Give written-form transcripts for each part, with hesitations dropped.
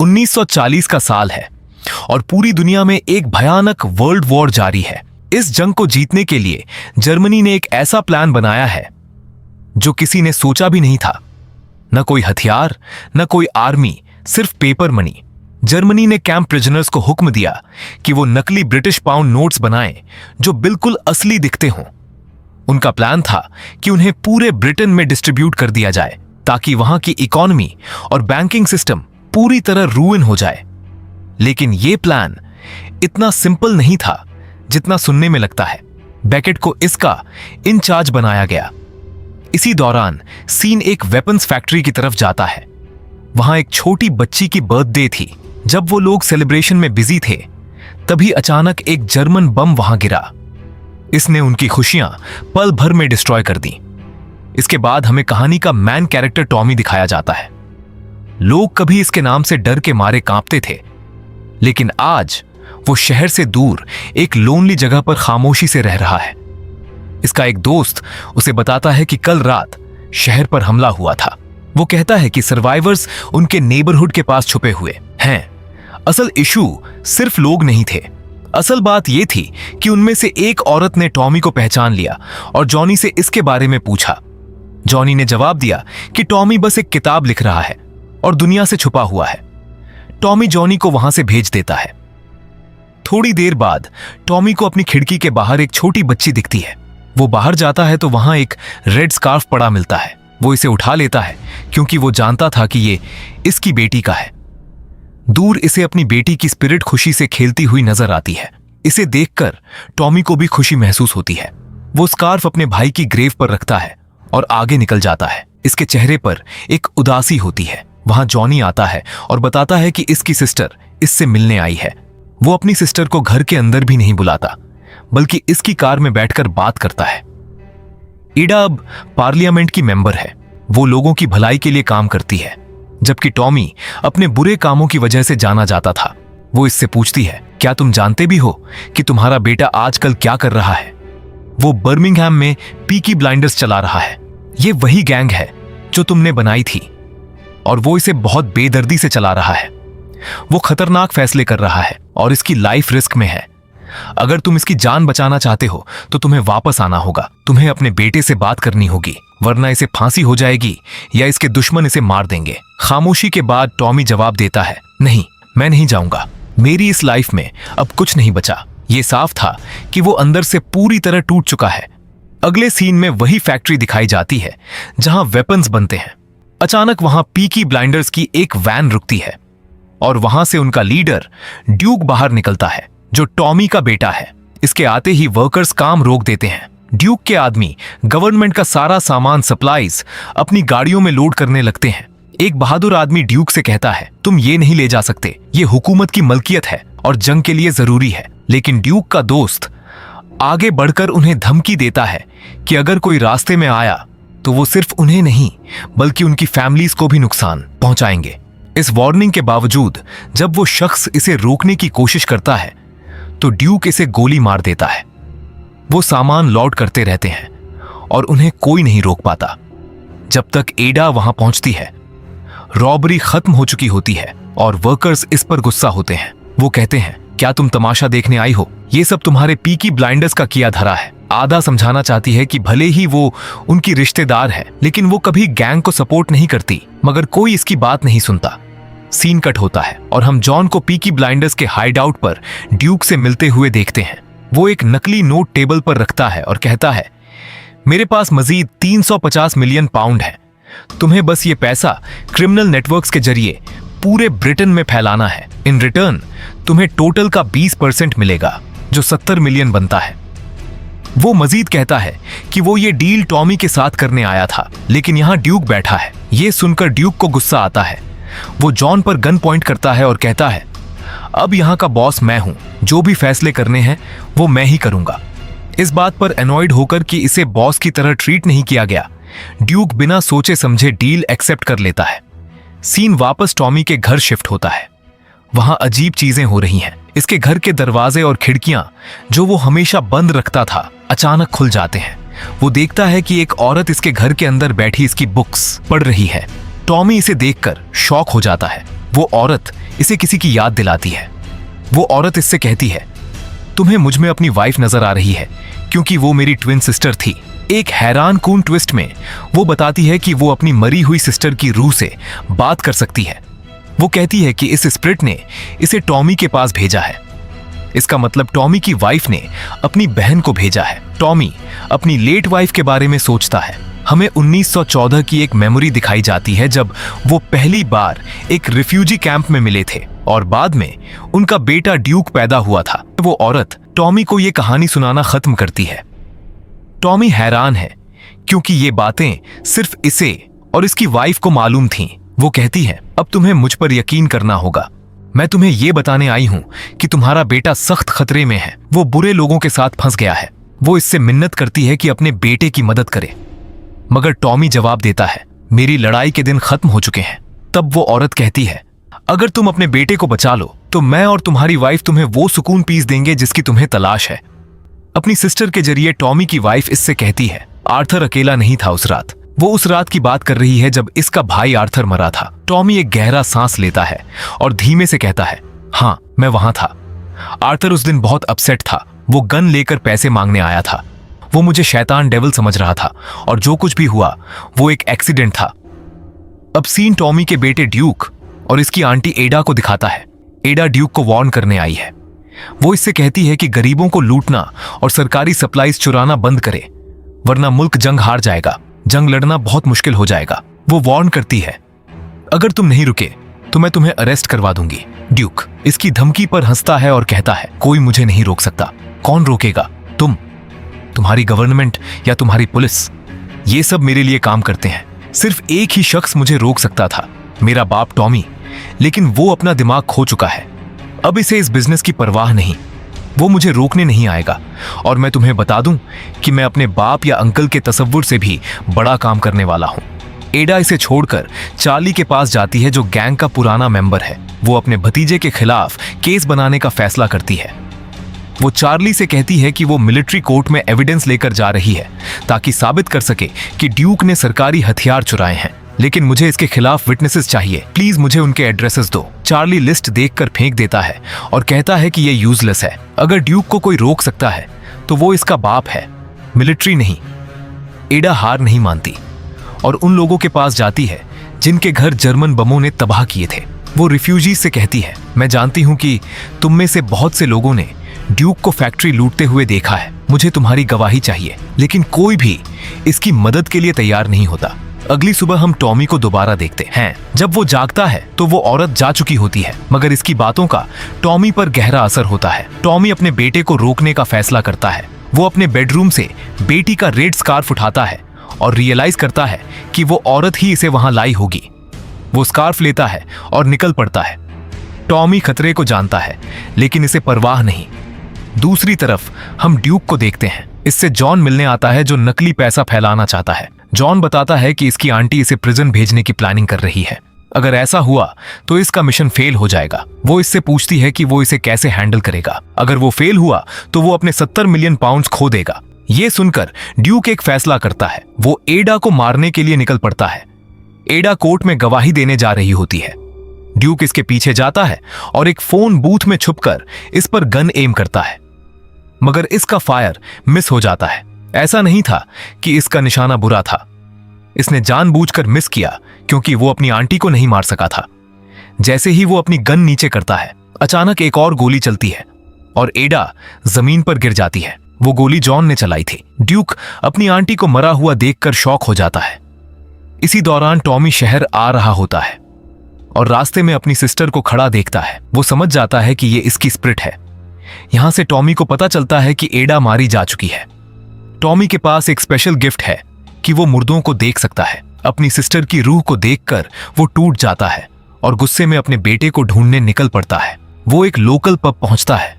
1940 का साल है और पूरी दुनिया में एक भयानक वर्ल्ड वॉर जारी है। इस जंग को जीतने के लिए जर्मनी ने एक ऐसा प्लान बनाया है जो किसी ने सोचा भी नहीं था। न कोई हथियार, न कोई आर्मी, सिर्फ पेपर मनी। जर्मनी ने कैंप प्रिजनर्स को हुक्म दिया कि वो नकली ब्रिटिश पाउंड नोट्स बनाएं जो बिल्कुल असली दिखते हों। उनका प्लान था कि उन्हें पूरे ब्रिटेन में डिस्ट्रीब्यूट कर दिया जाए ताकि वहां की इकोनॉमी और बैंकिंग सिस्टम पूरी तरह रूइन हो जाए। लेकिन यह प्लान इतना सिंपल नहीं था जितना सुनने में लगता है। बेकेट को इसका इंचार्ज बनाया गया। इसी दौरान सीन एक वेपन्स फैक्ट्री की तरफ जाता है। वहां एक छोटी बच्ची की बर्थडे थी। जब वो लोग सेलिब्रेशन में बिजी थे, तभी अचानक एक जर्मन बम वहां गिरा। इसने उनकी खुशियां पल भर में डिस्ट्रॉय कर दी। इसके बाद हमें कहानी का मैन कैरेक्टर टॉमी दिखाया जाता है। लोग कभी इसके नाम से डर के मारे कांपते थे, लेकिन आज वो शहर से दूर एक लोनली जगह पर खामोशी से रह रहा है। इसका एक दोस्त उसे बताता है कि कल रात शहर पर हमला हुआ था। वो कहता है कि सर्वाइवर्स उनके नेबरहुड के पास छुपे हुए हैं। असल इशू सिर्फ लोग नहीं थे। असल बात यह थी कि उनमें से एक औरत ने टॉमी को पहचान लिया और जॉनी से इसके बारे में पूछा। जॉनी ने जवाब दिया कि टॉमी बस एक किताब लिख रहा है और दुनिया से छुपा हुआ है। टॉमी जॉनी को वहां से भेज देता है। थोड़ी देर बाद टॉमी को अपनी खिड़की के बाहर एक छोटी बच्ची दिखती है। वो बाहर जाता है तो वहां एक रेड स्कार्फ पड़ा मिलता है। वो इसे उठा लेता है क्योंकि वो जानता था कि ये इसकी बेटी का है। दूर इसे अपनी बेटी की स्पिरिट खुशी से खेलती हुई नजर आती है। इसे देखकर टॉमी को भी खुशी महसूस होती है। वो स्कार्फ अपने भाई की ग्रेव पर रखता है और आगे निकल जाता है। इसके चेहरे पर एक उदासी होती है। वहां जॉनी आता है और बताता है कि इसकी सिस्टर इससे मिलने आई है। वो अपनी सिस्टर को घर के अंदर भी नहीं बुलाता, बल्कि इसकी कार में बैठकर बात करता है। ईडा अब पार्लियामेंट की मेंबर है। वो लोगों की भलाई के लिए काम करती है, जबकि टॉमी अपने बुरे कामों की वजह से जाना जाता था। वो इससे पूछती है, क्या तुम जानते भी हो कि तुम्हारा बेटा आजकल क्या कर रहा है? वो बर्मिंघम में पीकी ब्लाइंडर्स चला रहा है। ये वही गैंग है जो तुमने बनाई थी और वो इसे बहुत बेदर्दी से चला रहा है। वो खतरनाक फैसले कर रहा है और इसकी लाइफ रिस्क में है। अगर तुम इसकी जान बचाना चाहते हो तो तुम्हें वापस आना होगा। तुम्हें अपने बेटे से बात करनी होगी, वरना इसे फांसी हो जाएगी या इसके दुश्मन इसे मार देंगे। खामोशी के बाद टॉमी जवाब देता है, नहीं, मैं नहीं जाऊंगा। मेरी इस लाइफ में अब कुछ नहीं बचा। ये साफ था कि वो अंदर से पूरी तरह टूट चुका है। अगले सीन में वही फैक्ट्री दिखाई जाती है जहां वेपन्स बनते हैं। अचानक वहां पीकी ब्लाइंडर्स की एक वैन रुकती है और वहां से उनका लीडर ड्यूक बाहर निकलता है, जो टॉमी का बेटा है। इसके आते ही वर्कर्स काम रोक देते हैं। ड्यूक के आदमी गवर्नमेंट का सारा सामान, सप्लाईज अपनी गाड़ियों में लोड करने लगते हैं। एक बहादुर आदमी ड्यूक से कहता है, तुम ये नहीं ले जा सकते, ये हुकूमत की मलकियत है और जंग के लिए जरूरी है। लेकिन ड्यूक का दोस्त आगे बढ़कर उन्हें धमकी देता है कि अगर कोई रास्ते में आया तो वो सिर्फ उन्हें नहीं बल्कि उनकी फैमिलीज को भी नुकसान पहुंचाएंगे। इस वार्निंग के बावजूद जब वो शख्स इसे रोकने की कोशिश करता है तो ड्यूक इसे गोली मार देता है। वो सामान लोड करते रहते हैं और उन्हें कोई नहीं रोक पाता। जब तक एडा वहां पहुंचती है, रॉबरी खत्म हो चुकी होती है और वर्कर्स इस पर गुस्सा होते हैं। वो कहते हैं, क्या तुम तमाशा देखने आई हो? ये सब तुम्हारे पीकी ब्लाइंडर्स का किया धरा है। आधा समझाना चाहती है कि भले ही वो उनकी रिश्तेदार है, लेकिन वो कभी गैंग को सपोर्ट नहीं करती, मगर कोई इसकी बात नहीं सुनता। सीन कट होता है और हम जॉन को पीकी ब्लाइंडर्स के हाइडआउट पर ड्यूक से मिलते हुए देखते हैं। वो एक नकली नोट टेबल पर रखता है और कहता है, मेरे पास मजीद 350 मिलियन पाउंड है। तुम्हें बस ये पैसा क्रिमिनल नेटवर्क्स के जरिए पूरे ब्रिटेन में फैलाना है। इन रिटर्न तुम्हें टोटल का 20% मिलेगा, जो 70 मिलियन बनता है। वो मजीद कहता है कि वो ये डील टॉमी के साथ करने आया था, लेकिन यहां ड्यूक बैठा है। ये सुनकर ड्यूक को गुस्सा आता है। वो जॉन पर गन पॉइंट करता है और कहता है, अब यहां का बॉस मैं हूं, जो भी फैसले करने हैं वो मैं ही करूंगा। इस बात पर एनॉयड होकर कि इसे बॉस की तरह ट्रीट नहीं किया गया, ड्यूक बिना सोचे समझे डील एक्सेप्ट कर लेता है। सीन वापस टॉमी के घर शिफ्ट होता है। वहां अजीब चीजें हो रही हैं। इसके घर के दरवाजे और खिड़कियां जो वो हमेशा बंद रखता था, अचानक खुल जाते हैं। वो देखता है कि एक औरत इसके घर के अंदर बैठी इसकी बुक्स पढ़ रही है। टॉमी इसे देखकर शॉक हो जाता है। वो औरत इसे किसी की याद दिलाती है। वो औरत इससे कहती है, तुम्हें मुझ में अपनी वाइफ नजर आ रही है, क्योंकि वो मेरी ट्विन सिस्टर थी। एक हैरान कून ट्विस्ट में वो बताती है कि वो अपनी मरी हुई सिस्टर की रूह से बात कर सकती है। वो कहती है कि इस स्पिरिट ने इसे टॉमी के पास भेजा है। इसका मतलब टॉमी की वाइफ ने अपनी बहन को भेजा है। टॉमी अपनी लेट वाइफ के बारे में सोचता है। हमें 1914 की एक मेमोरी दिखाई जाती है, जब वो पहली बार एक रिफ्यूजी कैंप में मिले थे और बाद में उनका बेटा ड्यूक पैदा हुआ था। वो औरत टॉमी को ये कहानी सुनाना खत्म करती है। टॉमी हैरान है, क्योंकि ये बातें सिर्फ इसे और इसकी वाइफ को मालूम थीं। वो कहती है, अब तुम्हें मुझ पर यकीन करना होगा। मैं तुम्हें ये बताने आई हूं कि तुम्हारा बेटा सख्त खतरे में है। वो बुरे लोगों के साथ फंस गया है। वो इससे मिन्नत करती है कि अपने बेटे की मदद करे, मगर टॉमी जवाब देता है, मेरी लड़ाई के दिन खत्म हो चुके हैं। तब वो औरत कहती है, अगर तुम अपने बेटे को बचा लो तो मैं और तुम्हारी वाइफ तुम्हें वो सुकून पीस देंगे जिसकी तुम्हें तलाश है। अपनी सिस्टर के जरिए टॉमी की वाइफ इससे कहती है, आर्थर अकेला नहीं था उस रात। वो उस रात की बात कर रही है जब इसका भाई आर्थर मरा था। टॉमी एक गहरा सांस लेता है और धीमे से कहता है, हाँ मैं वहां था। आर्थर उस दिन बहुत अपसेट था। वो गन लेकर पैसे मांगने आया था। वो मुझे शैतान डेविल समझ रहा था और जो कुछ भी हुआ वो एक एक्सीडेंट था। अब सीन टॉमी के बेटे ड्यूक और इसकी आंटी एडा को दिखाता है। एडा ड्यूक को वार्न करने आई है। वो इससे कहती है कि गरीबों को लूटना और सरकारी सप्लाईज चुराना बंद करे, वरना मुल्क जंग हार जाएगा। जंग लड़ना बहुत मुश्किल हो जाएगा। वो वार्न करती है, अगर तुम नहीं रुके तो मैं तुम्हें अरेस्ट करवा दूंगी। ड्यूक इसकी धमकी पर हंसता है और कहता है, कोई मुझे नहीं रोक सकता। कौन रोकेगा? तुम्हारी गवर्नमेंट या तुम्हारी पुलिस? ये सब मेरे लिए काम करते हैं। सिर्फ एक ही शख्स मुझे रोक सकता था, मेरा बाप टॉमी, लेकिन वो अपना दिमाग खो चुका है। अब इसे इस बिजनेस की परवाह नहीं। वो मुझे रोकने नहीं आएगा। और मैं तुम्हें बता दूं कि मैं अपने बाप या अंकल के तसव्वुर से भी बड़ा काम करने वाला हूं। एडा इसे छोड़कर चार्ली के पास जाती है, जो गैंग का पुराना मेंबर है। वो अपने भतीजे के खिलाफ केस बनाने का फैसला करती है। वो चार्ली से कहती है कि वो मिलिट्री कोर्ट में एविडेंस लेकर जा रही है ताकि साबित कर सके कि ड्यूक ने सरकारी हथियार चुराए हैं, लेकिन मुझे इसके खिलाफ विटनेसेस चाहिए। प्लीज मुझे उनके एड्रेसेस दो। चार्ली लिस्ट देखकर फेंक देता है और कहता है कि ये यूजलेस है। अगर ड्यूक को कोई रोक सकता है तो वो इसका बाप है, मिलिट्री नहीं। एडा हार नहीं मानती और उन लोगों के पास जाती है जिनके घर जर्मन बमों ने तबाह किए थे। वो रिफ्यूजीज से कहती है, मैं जानती हूं कि तुम में से बहुत से लोगों ने ड्यूक को फैक्ट्री लूटते हुए देखा है। मुझे तुम्हारी गवाही चाहिए। लेकिन कोई भी इसकी मदद के लिए तैयार नहीं होता। अगली सुबह हम टॉमी को दोबारा देखते हैं। जब वो जागता है तो वो औरत जा चुकी होती है, मगर इसकी बातों का टॉमी पर गहरा असर होता है। टॉमी अपने बेटे को रोकने का फैसला करता है। वो अपने बेडरूम से बेटी का रेड स्कार्फ उठाता है और रियलाइज करता है कि वो औरत ही इसे वहां लाई होगी। वो स्कार्फ लेता है और निकल पड़ता है। टॉमी खतरे को जानता है, लेकिन इसे परवाह नहीं। दूसरी तरफ हम ड्यूक को देखते हैं। इससे जॉन मिलने आता है, जो नकली पैसा फैलाना चाहता है। जॉन बताता है कि इसकी आंटी इसे प्रिजन भेजने की प्लानिंग कर रही है। अगर ऐसा हुआ तो इसका मिशन फेल हो जाएगा। वो इससे पूछती है कि वो इसे कैसे हैंडल करेगा। अगर वो फेल हुआ तो वो अपने 70 मिलियन पाउंड्स खो देगा। ये सुनकर ड्यूक एक फैसला करता है। वो एडा को मारने के लिए निकल पड़ता है। एडा कोर्ट में गवाही देने जा रही होती है। ड्यूक इसके पीछे जाता है और एक फोन बूथ में छुपकर इस पर गन एम करता है, मगर इसका फायर मिस हो जाता है। ऐसा नहीं था कि इसका निशाना बुरा था। इसने जानबूझकर मिस किया क्योंकि वो अपनी आंटी को नहीं मार सका था। जैसे ही वो अपनी गन नीचे करता है, अचानक एक और गोली चलती है और एडा जमीन पर गिर जाती है। वो गोली जॉन ने चलाई थी। ड्यूक अपनी आंटी को मरा हुआ देखकर शॉक हो जाता है। इसी दौरान टॉमी शहर आ रहा होता है और रास्ते में अपनी सिस्टर को खड़ा देखता है। वो समझ जाता है कि ये इसकी स्पिरिट है। यहां से टॉमी को पता चलता है कि एडा मारी जा चुकी है। टॉमी के पास एक स्पेशल गिफ्ट है कि वो मुर्दों को देख सकता है। अपनी सिस्टर की रूह को देखकर वो टूट जाता है और गुस्से में अपने बेटे को ढूंढने निकल पड़ता है। वो एक लोकल पब पहुंचता है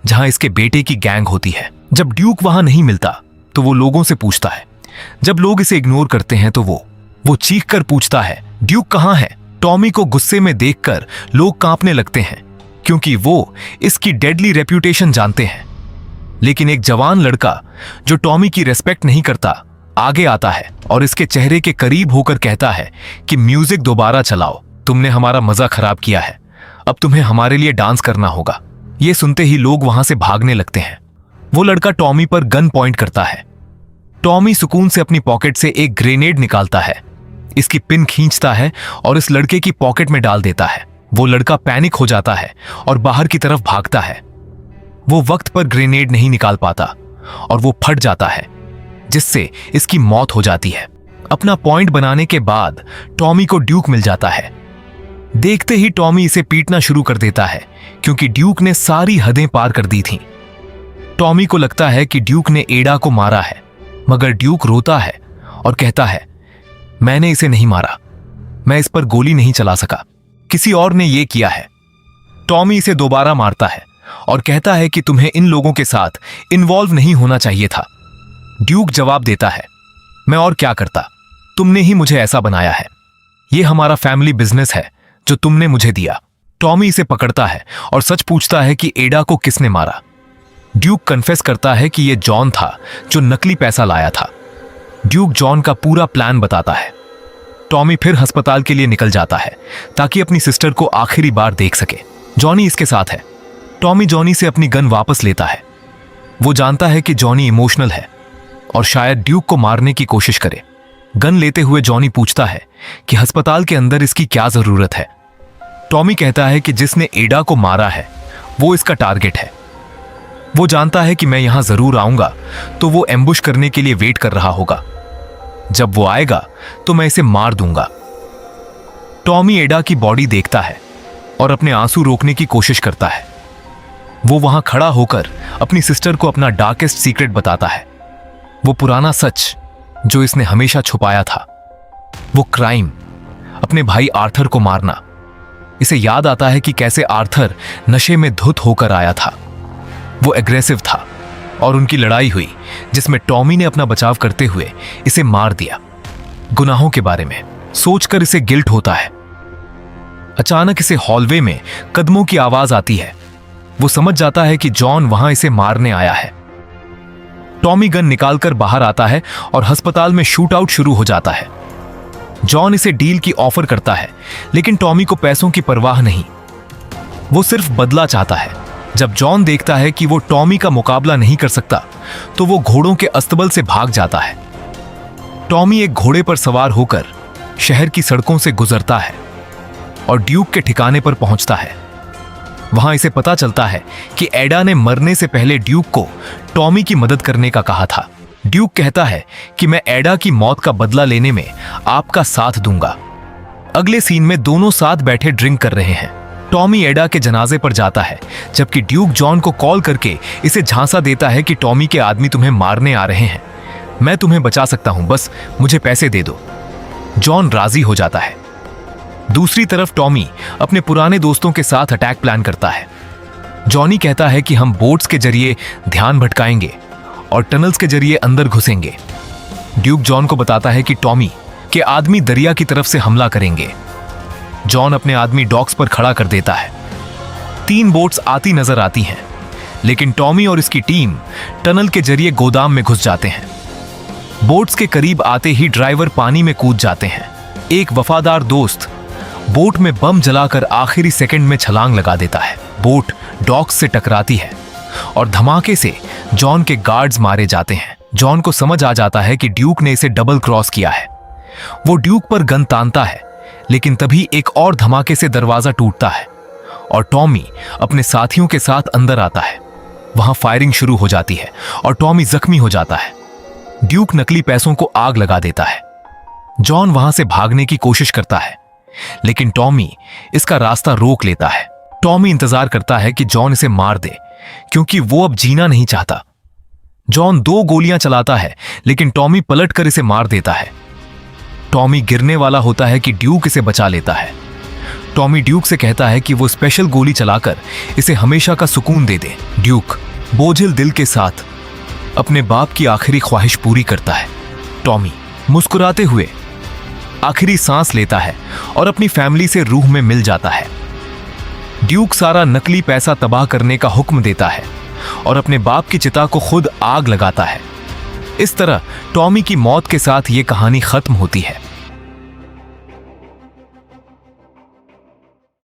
जहां इसके बेटे की गैंग होती है। जब ड्यूक वहां नहीं मिलता तो वो लोगों से पूछता है। जब लोग इसे इग्नोर करते हैं तो वो चीख कर पूछता है, ड्यूक कहां है? टॉमी को गुस्से में देखकर लोग कांपने लगते हैं क्योंकि वो इसकी डेडली रेप्यूटेशन जानते हैं। लेकिन एक जवान लड़का जो टॉमी की रेस्पेक्ट नहीं करता आगे आता है और इसके चेहरे के करीब होकर कहता है कि म्यूजिक दोबारा चलाओ। तुमने हमारा मजा खराब किया है, अब तुम्हें हमारे लिए डांस करना होगा। ये सुनते ही लोग वहां से भागने लगते हैं। वो लड़का टॉमी पर गन पॉइंट करता है। टॉमी सुकून से अपनी पॉकेट से एक ग्रेनेड निकालता है, इसकी पिन खींचता है और इस लड़के की पॉकेट में डाल देता है। वो लड़का पैनिक हो जाता है और बाहर की तरफ भागता है। वो वक्त पर ग्रेनेड नहीं निकाल पाता और वो फट जाता है, जिससे इसकी मौत हो जाती है। अपना पॉइंट बनाने के बाद टॉमी को ड्यूक मिल जाता है। देखते ही टॉमी इसे पीटना शुरू कर देता है, क्योंकि ड्यूक ने सारी हदें पार कर दी थीं। टॉमी को लगता है कि ड्यूक ने एडा को मारा है, मगर ड्यूक रोता है और कहता है, मैंने इसे नहीं मारा, मैं इस पर गोली नहीं चला सका, किसी और ने यह किया है। टॉमी इसे दोबारा मारता है और कहता है कि तुम्हें इन लोगों के साथ इन्वॉल्व नहीं होना चाहिए था। ड्यूक जवाब देता है, मैं और क्या करता, तुमने ही मुझे ऐसा बनाया है। यह हमारा फैमिली बिजनेस है जो तुमने मुझे दिया। टॉमी इसे पकड़ता है और सच पूछता है कि एडा को किसने मारा। ड्यूक कन्फेस करता है कि यह जॉन था जो नकली पैसा लाया था। ड्यूक जॉन का पूरा प्लान बताता है। टॉमी फिर अस्पताल के लिए निकल जाता है ताकि अपनी सिस्टर को आखिरी बार देख सके। जॉनी इसके साथ है। टॉमी जॉनी से अपनी गन वापस लेता है। वो जानता है कि जॉनी इमोशनल है और शायद ड्यूक को मारने की कोशिश करे। गन लेते हुए जॉनी पूछता है कि अस्पताल के अंदर इसकी क्या जरूरत है। टॉमी कहता है कि जिसने एडा को मारा है वो इसका टारगेट है। वो जानता है कि मैं यहां जरूर आऊंगा, तो वो एम्बुश करने के लिए वेट कर रहा होगा। जब वो आएगा तो मैं इसे मार दूंगा। टॉमी एडा की बॉडी देखता है और अपने आंसू रोकने की कोशिश करता है। वो वहां खड़ा होकर अपनी सिस्टर को अपना डार्केस्ट सीक्रेट बताता है, वो पुराना सच जो इसने हमेशा छुपाया था। वो क्राइम, अपने भाई आर्थर को मारना। इसे याद आता है कि कैसे आर्थर नशे में धुत होकर आया था। वो एग्रेसिव था और उनकी लड़ाई हुई जिसमें टॉमी ने अपना बचाव करते हुए इसे मार दिया। गुनाहों के बारे में सोचकर इसे गिल्ट होता है। अचानक इसे हॉलवे में कदमों की आवाज आती है। वो समझ जाता है कि जॉन वहां इसे मारने आया है। टॉमी गन निकालकर बाहर आता है और अस्पताल में शूट आउट शुरू हो जाता है। जॉन इसे डील की ऑफर करता है, लेकिन टॉमी को पैसों की परवाह नहीं। वो सिर्फ बदला चाहता है। जब जॉन देखता है कि वो टॉमी का मुकाबला नहीं कर सकता, तो वो घोड़ों के अस्तबल से भाग जाता है। टॉमी एक घोड़े पर सवार होकर शहर की सड़कों से गुजरता है और ड्यूक के ठिकाने पर पहुंचता है। वहां इसे पता चलता है कि एडा ने मरने से पहले ड्यूक को टॉमी की मदद करने का कहा था। ड्यूक कहता है कि मैं एडा की मौत का बदला लेने में आपका साथ दूंगा। अगले सीन में दोनों साथ बैठे ड्रिंक कर रहे हैं। टॉमी एडा के जनाजे पर जाता है, जबकि ड्यूक जॉन को कॉल करके इसे झांसा देता है कि टॉमी के आदमी तुम्हें मारने आ रहे हैं, मैं तुम्हें बचा सकता हूं, बस मुझे पैसे दे दो। जॉन राजी हो जाता है। दूसरी तरफ टॉमी अपने पुराने दोस्तों के साथ अटैक प्लान करता है। जॉनी कहता है कि हम बोट्स के जरिए ध्यान भटकाएंगे और टनल्स के जरिए अंदर घुसेंगे। ड्यूक जॉन को बताता है कि टॉमी के आदमी दरिया की तरफ से हमला करेंगे। जॉन अपने आदमी डॉक्स पर खड़ा कर देता है। 3 बोट्स आती नजर आती हैं, लेकिन टॉमी और इसकी टीम टनल के जरिए गोदाम में घुस जाते हैं। बोट्स के करीब आते ही ड्राइवर पानी में कूद जाते हैं। एक वफादार दोस्त बोट में बम जलाकर आखिरी सेकंड में छलांग लगा देता है। बोट डॉक्स से टकराती है और धमाके से जॉन के गार्ड्स मारे जाते हैं। जॉन को समझ आ जाता है कि ड्यूक ने इसे डबल क्रॉस किया है। वो ड्यूक पर गन तानता है, लेकिन तभी एक और धमाके से दरवाजा टूटता है और टॉमी अपने साथियों के साथ अंदर आता है। वहां फायरिंग शुरू हो जाती है और टॉमी जख्मी हो जाता है। ड्यूक नकली पैसों को आग लगा देता है। जॉन वहां से भागने की कोशिश करता है, लेकिन टॉमी इसका रास्ता रोक लेता है। टॉमी इंतजार करता है कि जॉन इसे मार दे, क्योंकि वो अब जीना नहीं चाहता। जॉन 2 गोलियां चलाता है, लेकिन टॉमी पलटकर इसे मार देता है। टॉमी गिरने वाला होता है कि ड्यूक इसे बचा लेता है। टॉमी ड्यूक से कहता है कि वो स्पेशल गोली चलाकर इसे हमेशा का सुकून दे दे। ड्यूक बोझिल दिल के साथ अपने बाप की आखिरी ख्वाहिश पूरी करता है। टॉमी मुस्कुराते हुए आखिरी सांस लेता है और अपनी फैमिली से रूह में मिल जाता है। ड्यूक सारा नकली पैसा तबाह करने का हुक्म देता है और अपने बाप की चिता को खुद आग लगाता है। इस तरह टॉमी की मौत के साथ ये कहानी खत्म होती है।